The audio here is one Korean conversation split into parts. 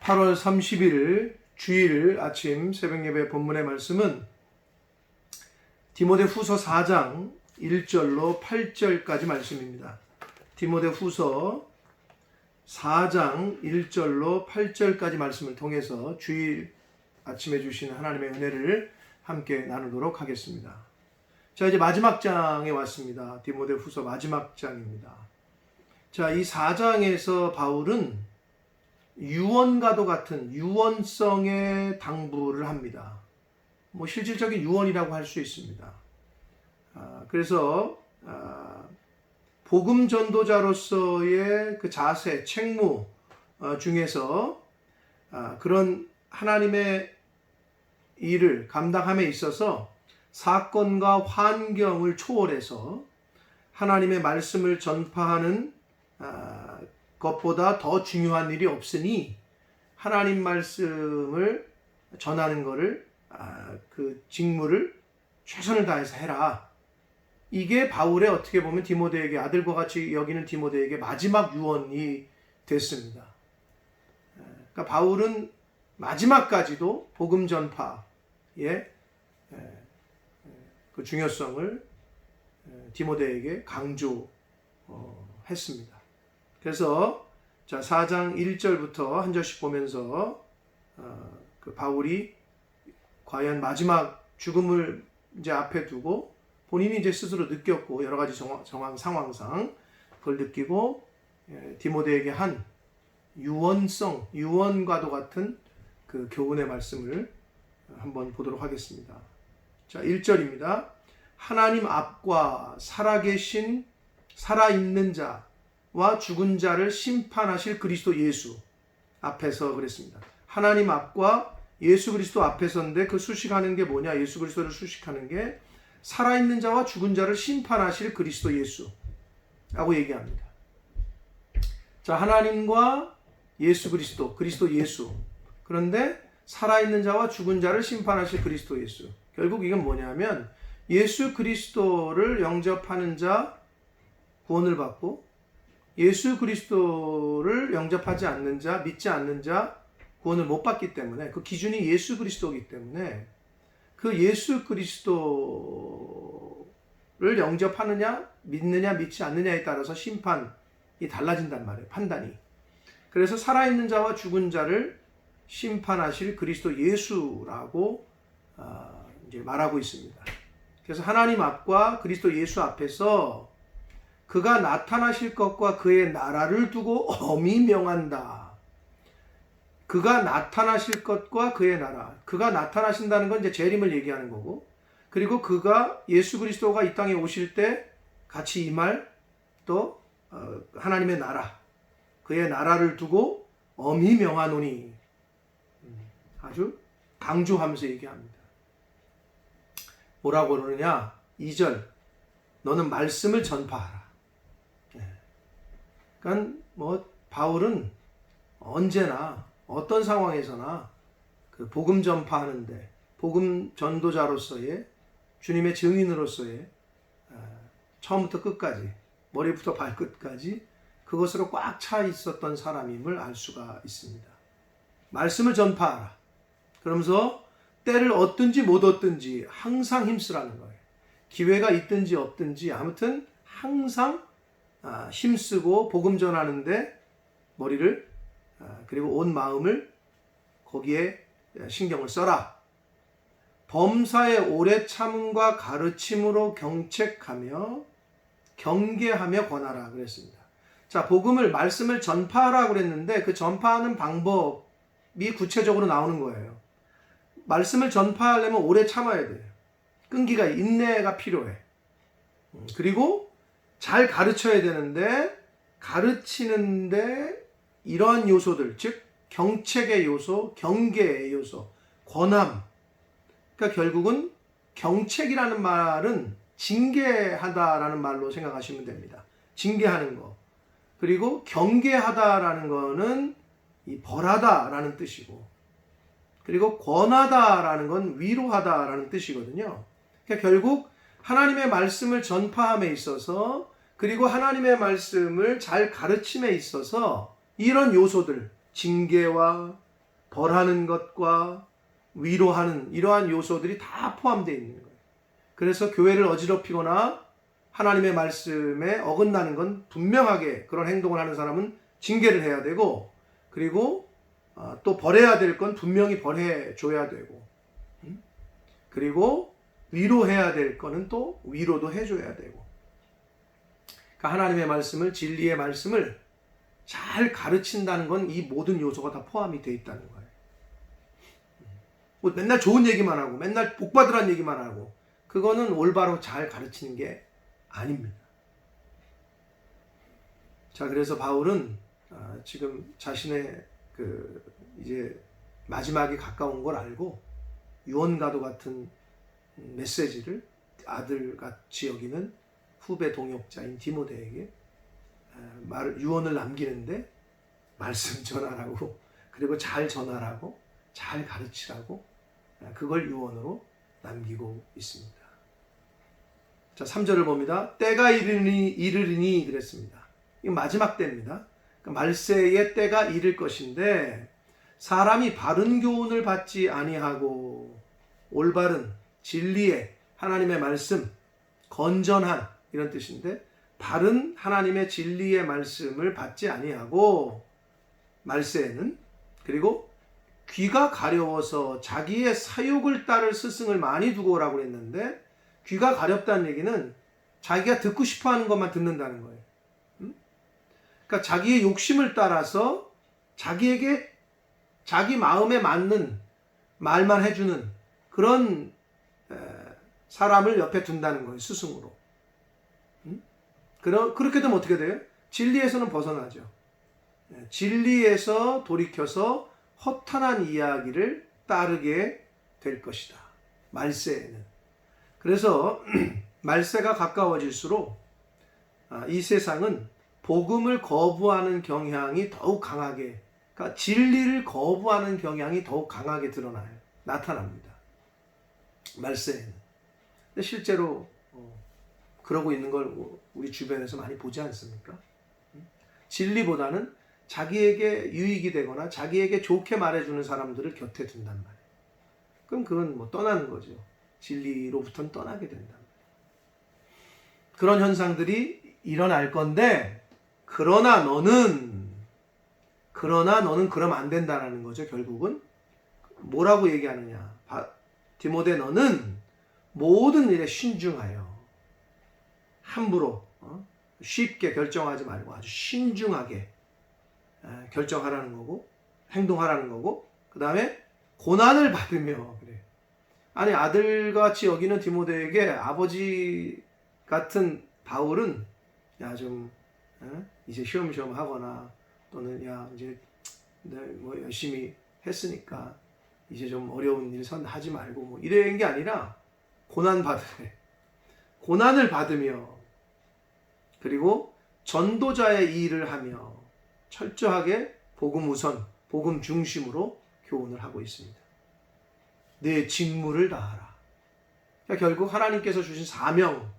8월 30일 주일 아침 새벽예배 본문의 말씀은 디모데후서 4장 1절로 8절까지 말씀입니다. 디모데후서 4장 1절로 8절까지 말씀을 통해서 주일 아침에 주신 하나님의 은혜를 함께 나누도록 하겠습니다. 자, 이제 마지막 장에 왔습니다. 디모데후서 마지막 장입니다. 자, 이 4장에서 바울은 유언과도 같은 유언성의 당부를 합니다. 실질적인 유언이라고 할 수 있습니다. 그래서 복음 전도자로서의 그 자세, 책무 중에서 그런 하나님의 일을 감당함에 있어서 사건과 환경을 초월해서 하나님의 말씀을 전파하는 것보다 더 중요한 일이 없으니 하나님 말씀을 전하는 것을 그 직무를 최선을 다해서 해라. 이게 바울의 어떻게 보면 디모데에게 아들과 같이 여기는 디모데에게 마지막 유언이 됐습니다. 그러니까 바울은 마지막까지도 복음 전파의 그 중요성을 디모데에게 강조했습니다. 그래서 자 4장 1절부터 한 절씩 보면서 그 바울이 과연 마지막 죽음을 이제 앞에 두고 본인이 이제 스스로 느꼈고 여러 가지 상황상 그걸 느끼고 디모데에게 한 유언과도 같은 그 교훈의 말씀을 한번 보도록 하겠습니다. 자 1절입니다. 하나님 앞과 살아있는 자와 죽은 자를 심판하실 그리스도 예수 앞에서 그랬습니다. 하나님 앞과 예수 그리스도 앞에 서는데 그 수식하는 게 뭐냐? 예수 그리스도를 수식하는 게 살아있는 자와 죽은 자를 심판하실 그리스도 예수라고 얘기합니다. 자, 하나님과 예수 그리스도 예수. 그런데 살아있는 자와 죽은 자를 심판하실 그리스도 예수. 결국 이건 뭐냐면 예수 그리스도를 영접하는 자 구원을 받고 예수 그리스도를 영접하지 않는 자, 믿지 않는 자 구원을 못 받기 때문에 그 기준이 예수 그리스도이기 때문에 그 예수 그리스도를 영접하느냐, 믿느냐, 믿지 않느냐에 따라서 심판이 달라진단 말이에요. 판단이. 그래서 살아있는 자와 죽은 자를 심판하실 그리스도 예수라고 이제 말하고 있습니다. 그래서 하나님 앞과 그리스도 예수 앞에서 그가 나타나실 것과 그의 나라를 두고 엄히 명한다. 그가 나타나실 것과 그의 나라. 그가 나타나신다는 건 이제 재림을 얘기하는 거고, 그리고 그가 예수 그리스도가 이 땅에 오실 때 같이 임할 또 하나님의 나라, 그의 나라를 두고 엄히 명하노니 아주 강조하면서 얘기합니다. 뭐라고 그러느냐? 2절 너는 말씀을 전파하라. 그러니까 바울은 언제나 어떤 상황에서나 그 복음 전파하는데 복음 전도자로서의 주님의 증인으로서의 처음부터 끝까지 머리부터 발끝까지 그것으로 꽉 차 있었던 사람임을 알 수가 있습니다. 말씀을 전파하라. 그러면서 때를 얻든지 못 얻든지 항상 힘쓰라는 거예요. 기회가 있든지 없든지 아무튼 항상 힘쓰고 복음 전하는데 머리를 그리고 온 마음을 거기에 신경을 써라. 범사의 오래 참음과 가르침으로 경책하며 경계하며 권하라 그랬습니다. 자, 복음을 말씀을 전파하라 그랬는데 그 전파하는 방법이 구체적으로 나오는 거예요. 말씀을 전파하려면 오래 참아야 돼요. 끈기가 인내가 필요해. 그리고 잘 가르쳐야 되는데 가르치는데 이러한 요소들, 즉 경책의 요소, 경계의 요소, 권함. 그러니까 결국은 경책이라는 말은 징계하다라는 말로 생각하시면 됩니다. 징계하는 거. 그리고 경계하다라는 거는 이 벌하다라는 뜻이고, 그리고 권하다라는 건 위로하다라는 뜻이거든요. 그러니까 결국 하나님의 말씀을 전파함에 있어서, 그리고 하나님의 말씀을 잘 가르침에 있어서 이런 요소들, 징계와 벌하는 것과 위로하는 이러한 요소들이 다 포함되어 있는 거예요. 그래서 교회를 어지럽히거나 하나님의 말씀에 어긋나는 건 분명하게 그런 행동을 하는 사람은 징계를 해야 되고, 그리고 또 벌해야 될 건 분명히 벌해줘야 되고, 그리고 위로해야 될 거는 또 위로도 해줘야 되고. 그러니까 하나님의 말씀을, 진리의 말씀을 잘 가르친다는 건 이 모든 요소가 다 포함이 되어 있다는 거예요. 뭐 맨날 좋은 얘기만 하고 맨날 복 받으라는 얘기만 하고 그거는 올바로 잘 가르치는 게 아닙니다. 자, 그래서 바울은 지금 자신의 이제 마지막이 가까운 걸 알고 유언과도 같은 메시지를 아들같이 여기는 후배 동역자인 디모데에게 유언을 남기는데 말씀 전하라고, 그리고 잘 전하라고, 잘 가르치라고, 그걸 유언으로 남기고 있습니다. 자, 3절을 봅니다. 때가 이르리니 그랬습니다. 이거 마지막 때입니다. 그러니까 말세의 때가 이를 것인데 사람이 바른 교훈을 받지 아니하고 올바른 진리의 하나님의 말씀, 건전한 이런 뜻인데, 바른 하나님의 진리의 말씀을 받지 아니하고 말세에는, 그리고 귀가 가려워서 자기의 사욕을 따를 스승을 많이 두고 오라고 했는데, 귀가 가렵다는 얘기는 자기가 듣고 싶어하는 것만 듣는다는 거예요. 그러니까 자기의 욕심을 따라서 자기에게 자기 마음에 맞는 말만 해주는 그런 사람을 옆에 둔다는 거예요. 스승으로. 그렇게 되면 어떻게 돼요? 진리에서는 벗어나죠. 진리에서 돌이켜서 허탄한 이야기를 따르게 될 것이다. 말세에는. 그래서 말세가 가까워질수록 이 세상은 복음을 거부하는 경향이 더욱 강하게, 그러니까 진리를 거부하는 경향이 더욱 강하게 나타납니다. 말세에는. 근데 실제로 그러고 있는 걸 우리 주변에서 많이 보지 않습니까? 진리보다는 자기에게 유익이 되거나 자기에게 좋게 말해주는 사람들을 곁에 둔단 말이에요. 그럼 그건 뭐 떠나는 거죠. 진리로부터는 떠나게 된단 말이에요. 그런 현상들이 일어날 건데, 그러나 너는 그러면 안 된다라는 거죠. 결국은 뭐라고 얘기하느냐? 디모데, 너는 모든 일에 신중하여 함부로 쉽게 결정하지 말고 아주 신중하게 결정하라는 거고, 행동하라는 거고, 그 다음에 고난을 받으며, 그래. 아니, 아들같이 여기는 디모데에게 아버지 같은 바울은 좀 이제 쉬엄쉬엄 하거나, 또는 이제 뭐 열심히 했으니까 이제 좀 어려운 일 하지 말고 뭐 이런 게 아니라 고난을 받으며, 그리고 전도자의 일을 하며 철저하게 복음 우선, 복음 중심으로 교훈을 하고 있습니다. 내 직무를 다하라. 그러니까 결국 하나님께서 주신 사명,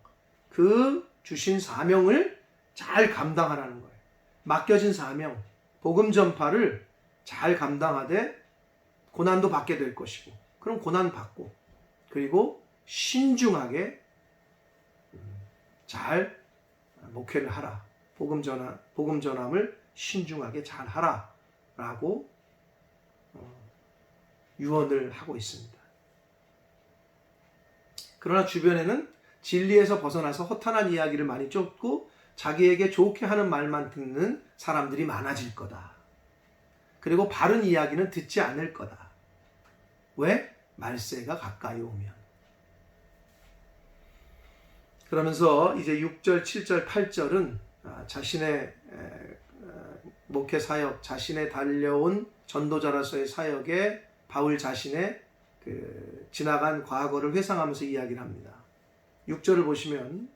그 주신 사명을 잘 감당하라는 거예요. 맡겨진 사명, 복음 전파를 잘 감당하되 고난도 받게 될 것이고, 그럼 고난 받고, 그리고 신중하게 잘 목회를 하라. 복음 전함을 신중하게 잘 하라라고 유언을 하고 있습니다. 그러나 주변에는 진리에서 벗어나서 허탄한 이야기를 많이 쫓고 자기에게 좋게 하는 말만 듣는 사람들이 많아질 거다. 그리고 바른 이야기는 듣지 않을 거다. 왜? 말세가 가까이 오면. 그러면서 이제 6절, 7절, 8절은 자신의 목회 사역, 자신의 달려온 전도자로서의 사역에 바울 자신의 지나간 과거를 회상하면서 이야기를 합니다. 6절을 보시면,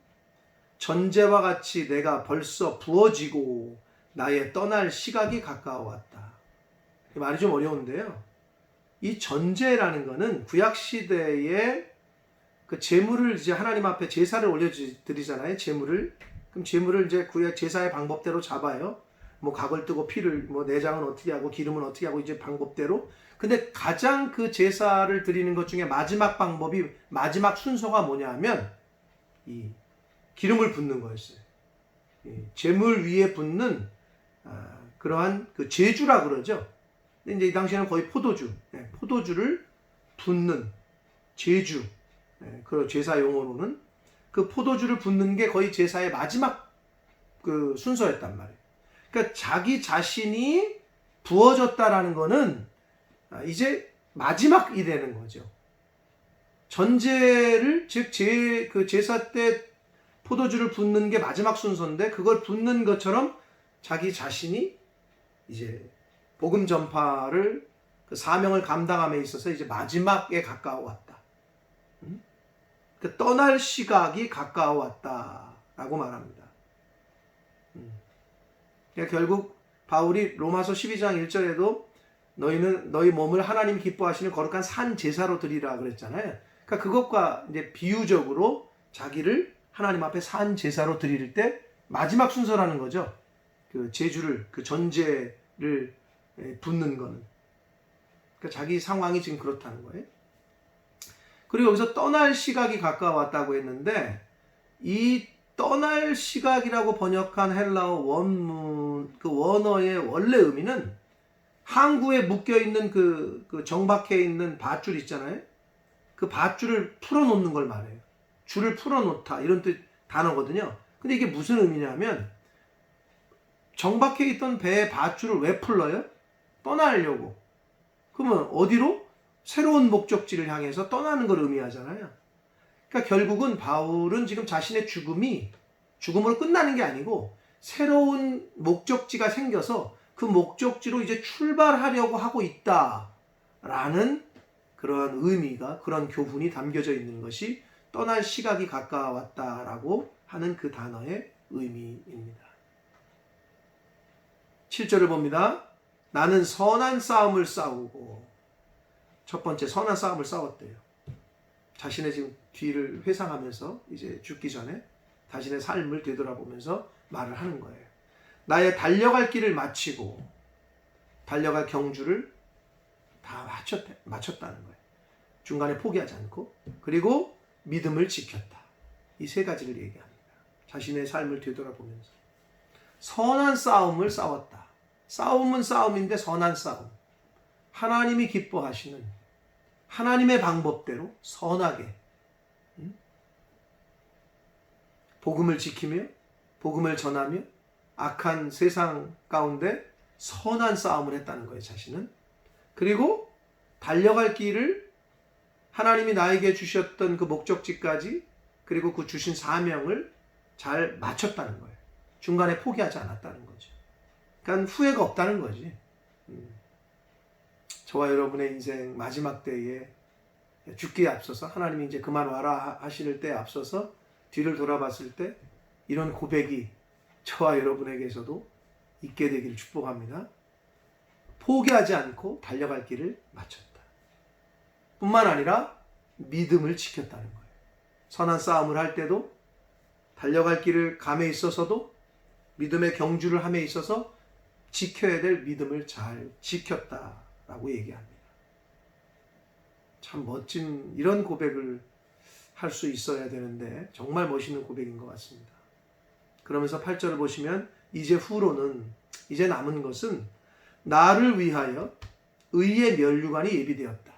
전제와 같이 내가 벌써 부어지고 나의 떠날 시각이 가까워왔다. 이 말이 좀 어려운데요. 이 전제라는 거는 구약시대에 그 제물을 이제 하나님 앞에 제사를 올려드리잖아요. 그럼 제물을 이제 구약 제사의 방법대로 잡아요. 뭐 각을 뜨고 피를 뭐 내장은 어떻게 하고 기름은 어떻게 하고 이제 방법대로. 근데 가장 그 제사를 드리는 것 중에 마지막 방법이, 마지막 순서가 뭐냐 하면 이 기름을 붓는 거였어요. 제물 위에 붓는 그러한 그 제주라 그러죠. 근데 이제 이 당시에는 거의 포도주, 포도주를 붓는 제주, 그 제사 용어로는 그 포도주를 붓는 게 거의 제사의 마지막 그 순서였단 말이에요. 그러니까 자기 자신이 부어졌다라는 거는 이제 마지막이 되는 거죠. 전제를, 즉 그 제사 때 포도주를 붓는 게 마지막 순서인데, 그걸 붓는 것처럼 자기 자신이 이제 복음 전파를, 그 사명을 감당함에 있어서 이제 마지막에 가까워왔다. 그 떠날 시각이 가까워왔다라고 말합니다. 그러니까 결국 바울이 로마서 12장 1절에도 너희는 너희 몸을 하나님 기뻐하시는 거룩한 산 제사로 드리라 그랬잖아요. 그러니까 그것과 이제 비유적으로 자기를 하나님 앞에 산 제사로 드릴 때 마지막 순서라는 거죠. 그 제주를, 그 전제를 붓는 거는. 그러니까 자기 상황이 지금 그렇다는 거예요. 그리고 여기서 떠날 시각이 가까웠다고 했는데, 이 떠날 시각이라고 번역한 헬라어 원문, 그 원어의 원래 의미는 항구에 묶여있는 그 정박해 있는 밧줄 있잖아요. 그 밧줄을 풀어놓는 걸 말해요. 줄을 풀어놓다, 이런 뜻 단어거든요. 근데 이게 무슨 의미냐면, 정박해 있던 배의 밧줄을 왜 풀러요? 떠나려고. 그러면 어디로? 새로운 목적지를 향해서 떠나는 걸 의미하잖아요. 그러니까 결국은 바울은 지금 자신의 죽음이 죽음으로 끝나는 게 아니고 새로운 목적지가 생겨서 그 목적지로 이제 출발하려고 하고 있다라는 그런 의미가, 그런 교훈이 담겨져 있는 것이 떠날 시각이 가까웠다라고 하는 그 단어의 의미입니다. 7절을 봅니다. 나는 선한 싸움을 싸우고. 첫 번째 선한 싸움을 싸웠대요. 자신의 지금 뒤를 회상하면서 이제 죽기 전에 자신의 삶을 되돌아보면서 말을 하는 거예요. 나의 달려갈 길을 마치고 달려갈 경주를 다 마쳤다는 거예요. 중간에 포기하지 않고, 그리고 믿음을 지켰다. 이 세 가지를 얘기합니다. 자신의 삶을 되돌아보면서 선한 싸움을 싸웠다. 싸움은 싸움인데 선한 싸움. 하나님이 기뻐하시는 하나님의 방법대로 선하게 복음을 지키며 복음을 전하며 악한 세상 가운데 선한 싸움을 했다는 거예요, 자신은. 그리고 달려갈 길을 하나님이 나에게 주셨던 그 목적지까지, 그리고 그 주신 사명을 잘 마쳤다는 거예요. 중간에 포기하지 않았다는 거죠. 그러니까 후회가 없다는 거지. 저와 여러분의 인생 마지막 때에 죽기에 앞서서, 하나님이 이제 그만 와라 하실 때에 앞서서 뒤를 돌아봤을 때 이런 고백이 저와 여러분에게서도 있게 되기를 축복합니다. 포기하지 않고 달려갈 길을 마쳤다. 뿐만 아니라 믿음을 지켰다는 거예요. 선한 싸움을 할 때도, 달려갈 길을 감에 있어서도, 믿음의 경주를 함에 있어서 지켜야 될 믿음을 잘 지켰다라고 얘기합니다. 참 멋진 이런 고백을 할 수 있어야 되는데 정말 멋있는 고백인 것 같습니다. 그러면서 8절을 보시면 이제 후로는, 이제 남은 것은 나를 위하여 의의 면류관이 예비되었다.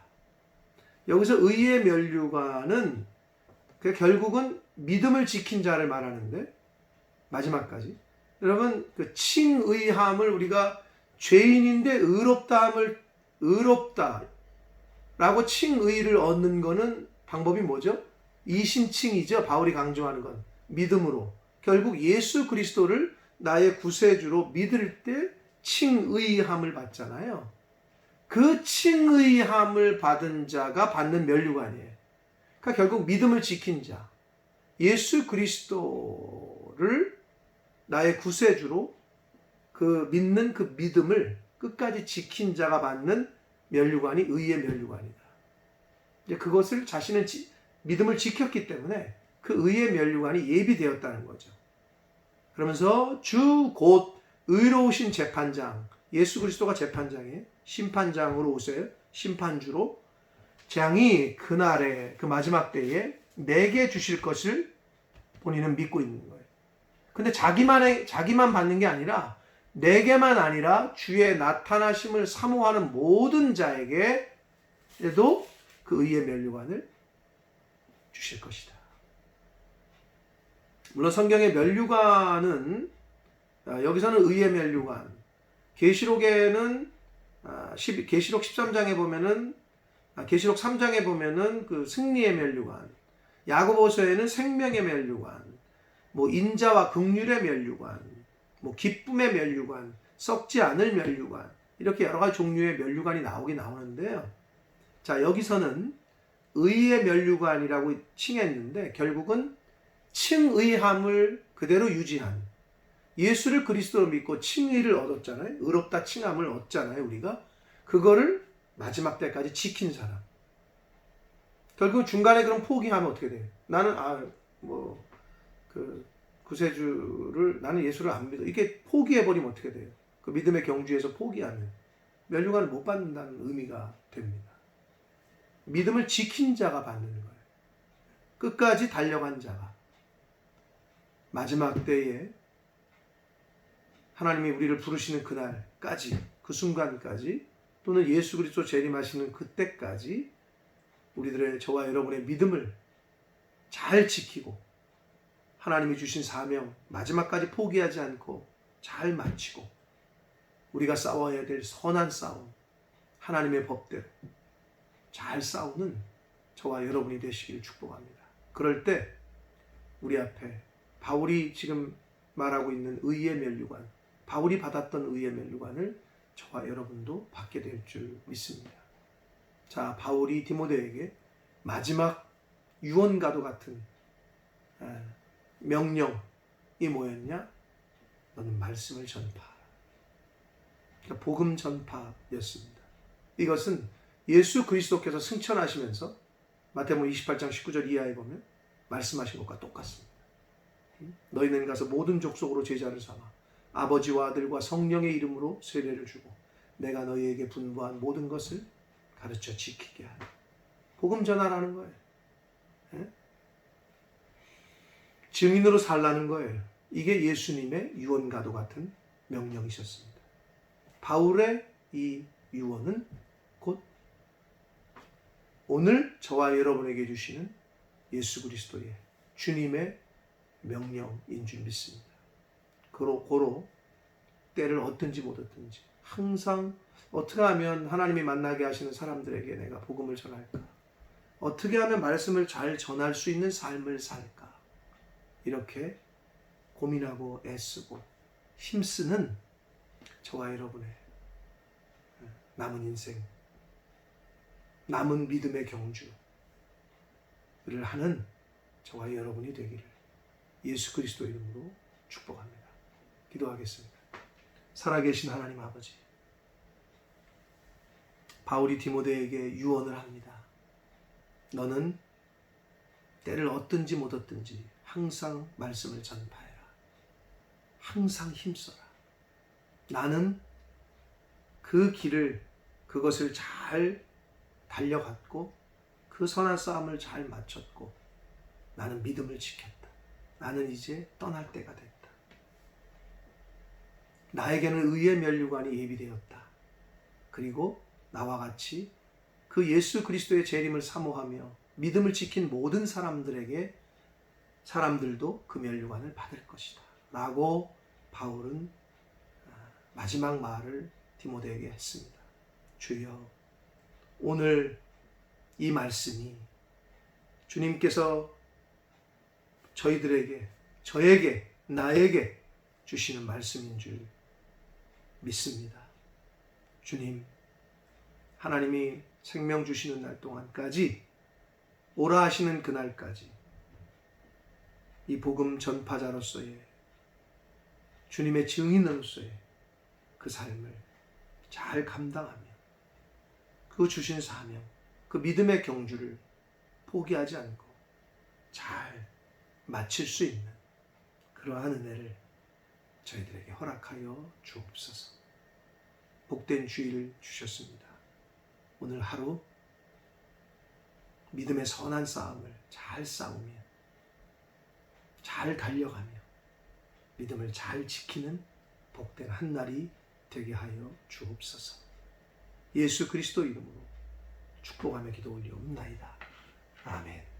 여기서 의의 면류관은 결국은 믿음을 지킨 자를 말하는데, 마지막까지 여러분, 그 칭의함을, 우리가 죄인인데 의롭다라고 칭의를 얻는 거는 방법이 뭐죠? 이신칭이죠. 바울이 강조하는 건 믿음으로. 결국 예수 그리스도를 나의 구세주로 믿을 때 칭의함을 받잖아요. 그 칭의함을 받은 자가 받는 면류관이에요. 그러니까 결국 믿음을 지킨 자, 예수 그리스도를 나의 구세주로 그 믿는 그 믿음을 끝까지 지킨 자가 받는 면류관이 의의 면류관이다. 이제 그것을 자신은 믿음을 지켰기 때문에 그 의의 면류관이 예비되었다는 거죠. 그러면서 주 곧 의로우신 재판장, 예수 그리스도가 재판장이에요. 심판장으로 오세요. 심판주로. 장이 그날에, 그 마지막 때에 내게 주실 것을 본인은 믿고 있는 거예요. 근데 자기만 받는 게 아니라 내게만 아니라 주의 나타나심을 사모하는 모든 자에게도 그 의의 면류관을 주실 것이다. 물론 성경의 면류관은 여기서는 의의 면류관, 계시록에는 계시록 13장에 보면은 계시록 3장에 보면은 그 승리의 면류관, 야고보서에는 생명의 면류관, 뭐 인자와 긍휼의 면류관, 뭐 기쁨의 면류관, 썩지 않을 면류관, 이렇게 여러 가지 종류의 면류관이 나오긴 나오는데요. 자, 여기서는 의의 면류관이라고 칭했는데 결국은 칭의함을 그대로 유지한, 예수를 그리스도로 믿고 칭의를 얻었잖아요. 의롭다 칭함을 얻잖아요, 우리가. 그거를 마지막 때까지 지킨 사람. 결국 중간에 그럼 포기하면 어떻게 돼요? 나는 구세주를, 나는 예수를 안 믿어. 이게 포기해버리면 어떻게 돼요? 그 믿음의 경주에서 포기하면 면류관을 못 받는다는 의미가 됩니다. 믿음을 지킨 자가 받는 거예요. 끝까지 달려간 자가. 마지막 때에 하나님이 우리를 부르시는 그날까지, 그 순간까지, 또는 예수 그리스도 재림하시는 그때까지 우리들의, 저와 여러분의 믿음을 잘 지키고 하나님이 주신 사명 마지막까지 포기하지 않고 잘 마치고 우리가 싸워야 될 선한 싸움, 하나님의 법대로 잘 싸우는 저와 여러분이 되시길 축복합니다. 그럴 때 우리 앞에 바울이 지금 말하고 있는 의의 면류관, 바울이 받았던 의의 면류관을 저와 여러분도 받게 될 줄 믿습니다. 자, 바울이 디모데에게 마지막 유언과도 같은 명령이 뭐였냐? 너는 말씀을 전파하라. 그러니까 복음 전파였습니다. 이것은 예수 그리스도께서 승천하시면서 마태복음 28장 19절 이하에 보면 말씀하신 것과 똑같습니다. 너희는 가서 모든 족속으로 제자를 삼아 아버지와 아들과 성령의 이름으로 세례를 주고 내가 너희에게 분부한 모든 것을 가르쳐 지키게 하라. 복음 전하라는 거예요. 증인으로 살라는 거예요. 이게 예수님의 유언과도 같은 명령이셨습니다. 바울의 이 유언은 곧 오늘 저와 여러분에게 주시는 예수 그리스도의 주님의 명령인 줄 믿습니다. 고로 때를 얻든지 못 얻든지 항상 어떻게 하면 하나님이 만나게 하시는 사람들에게 내가 복음을 전할까? 어떻게 하면 말씀을 잘 전할 수 있는 삶을 살까? 이렇게 고민하고 애쓰고 힘쓰는 저와 여러분의 남은 인생, 남은 믿음의 경주를 하는 저와 여러분이 되기를 예수 그리스도 이름으로 축복합니다. 기도하겠습니다. 살아계신 하나님 아버지, 바울이 디모데에게 유언을 합니다. 너는 때를 얻든지 못 얻든지 항상 말씀을 전파해라. 항상 힘써라. 나는 그 길을, 그것을 잘 달려갔고 그 선한 싸움을 잘 마쳤고 나는 믿음을 지켰다. 나는 이제 떠날 때가 됐다. 나에게는 의의 면류관이 예비되었다. 그리고 나와 같이 그 예수 그리스도의 재림을 사모하며 믿음을 지킨 모든 사람들도 그 면류관을 받을 것이다. 라고 바울은 마지막 말을 디모데에게 했습니다. 주여, 오늘 이 말씀이 주님께서 저에게, 나에게 주시는 말씀인 줄 믿습니다. 주님, 하나님이 생명 주시는 날 동안까지, 오라 하시는 그날까지 이 복음 전파자로서의, 주님의 증인으로서의 그 삶을 잘 감당하며 그 주신 사명, 그 믿음의 경주를 포기하지 않고 잘 마칠 수 있는 그러한 은혜를 저희들에게 허락하여 주옵소서. 복된 주의를 주셨습니다. 오늘 하루 믿음의 선한 싸움을 잘 싸우며 잘 달려가며 믿음을 잘 지키는 복된 한 날이 되게 하여 주옵소서. 예수 그리스도 이름으로 축복하며 기도 올리옵나이다. 아멘.